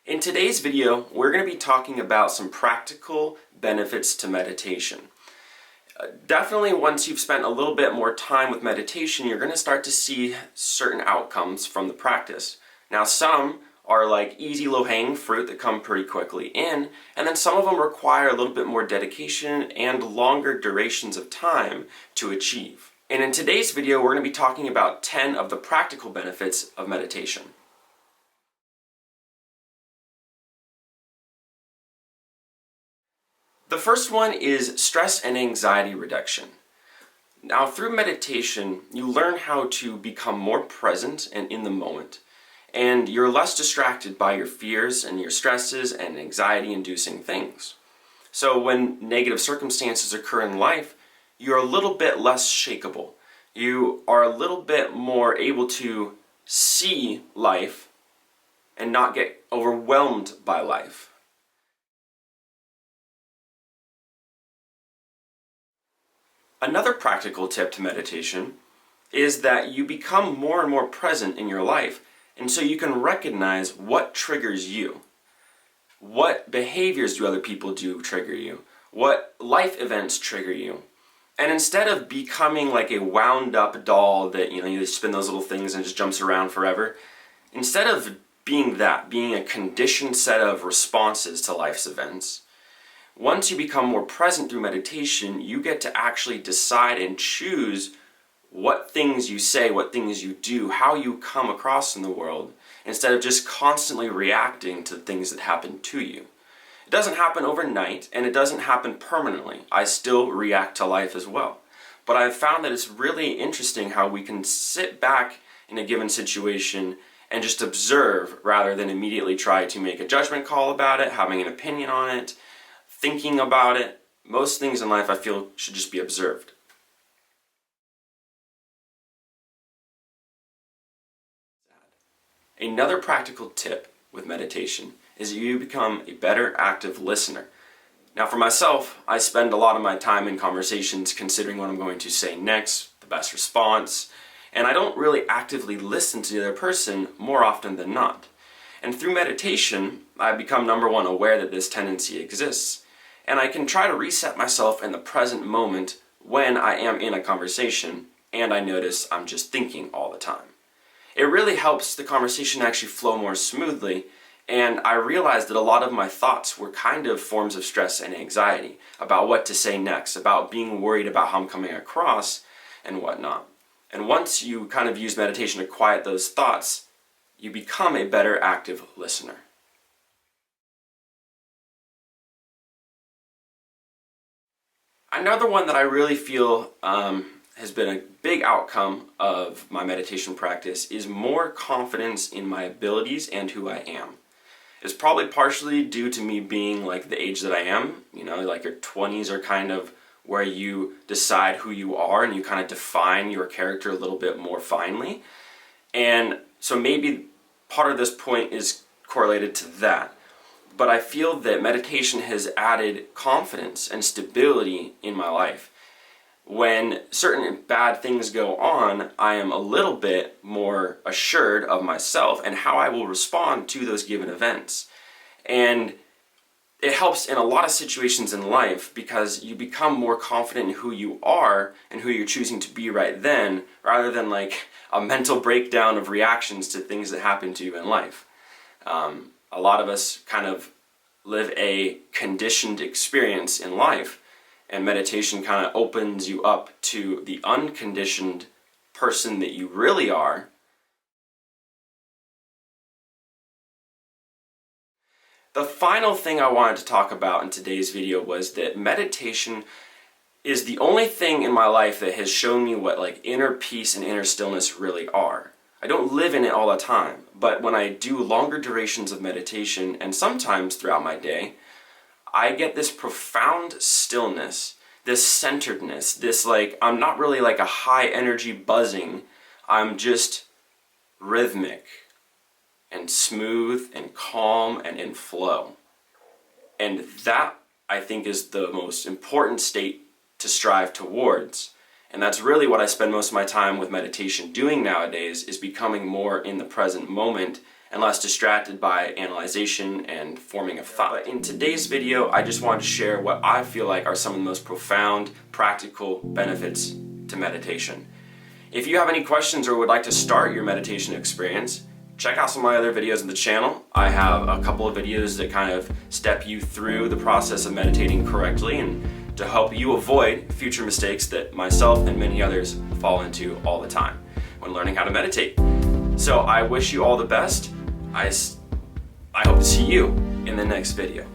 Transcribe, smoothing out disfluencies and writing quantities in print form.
In today's video, we're going to be talking about some practical benefits to meditation. Definitely once you've spent a little bit more time with meditation, you're going to start to see certain outcomes from the practice. Now some are like easy low-hanging fruit that come pretty quickly in, and then some of them require a little bit more dedication and longer durations of time to achieve. And in today's video, we're going to be talking about 10 of the practical benefits of meditation. The first one is stress and anxiety reduction. Now, through meditation, you learn how to become more present and in the moment, and you're less distracted by your fears and your stresses and anxiety-inducing things. So when negative circumstances occur in life, you're a little bit less shakeable. You are a little bit more able to see life and not get overwhelmed by life. Another practical tip to meditation is that you become more and more present in your life, and so you can recognize what triggers you. What behaviors do other people do trigger you? What life events trigger you? And instead of becoming like a wound up doll that, you spin those little things and it just jumps around forever, instead of being that, being a conditioned set of responses to life's events, once you become more present through meditation, you get to actually decide and choose what things you say, what things you do, how you come across in the world, instead of just constantly reacting to things that happen to you. It doesn't happen overnight, and it doesn't happen permanently. I still react to life as well. But I've found that it's really interesting how we can sit back in a given situation and just observe rather than immediately try to make a judgment call about it, having an opinion on it, thinking about it. Most things in life I feel should just be observed. Another practical tip with meditation is that you become a better active listener. Now for myself, I spend a lot of my time in conversations considering what I'm going to say next, the best response, and I don't really actively listen to the other person more often than not. And through meditation, I've become number one aware that this tendency exists, and I can try to reset myself in the present moment when I am in a conversation and I notice I'm just thinking all the time. It really helps the conversation actually flow more smoothly, and I realized that a lot of my thoughts were kind of forms of stress and anxiety about what to say next, about being worried about how I'm coming across and whatnot. And once you kind of use meditation to quiet those thoughts, you become a better active listener. Another one that I really feel has been a big outcome of my meditation practice is more confidence in my abilities and who I am. It's probably partially due to me being like the age that I am. Like your 20s are kind of where you decide who you are and you kind of define your character a little bit more finely. And so maybe part of this point is correlated to that. But I feel that meditation has added confidence and stability in my life. When certain bad things go on, I am a little bit more assured of myself and how I will respond to those given events. And it helps in a lot of situations in life because you become more confident in who you are and who you're choosing to be right then, rather than like a mental breakdown of reactions to things that happen to you in life. A lot of us kind of live a conditioned experience in life, and meditation kind of opens you up to the unconditioned person that you really are. The final thing I wanted to talk about in today's video was that meditation is the only thing in my life that has shown me what like inner peace and inner stillness really are. I don't live in it all the time, but when I do longer durations of meditation, and sometimes throughout my day, I get this profound stillness, this centeredness, this like, I'm not really like a high energy buzzing, I'm just rhythmic and smooth and calm and in flow. And that, I think, is the most important state to strive towards. And that's really what I spend most of my time with meditation doing nowadays, is becoming more in the present moment and less distracted by analyzation and forming of thought. But in today's video, I just wanted to share what I feel like are some of the most profound, practical benefits to meditation. If you have any questions or would like to start your meditation experience, check out some of my other videos on the channel. I have a couple of videos that kind of step you through the process of meditating correctly and to help you avoid future mistakes that myself and many others fall into all the time when learning how to meditate. So I wish you all the best. I hope to see you in the next video.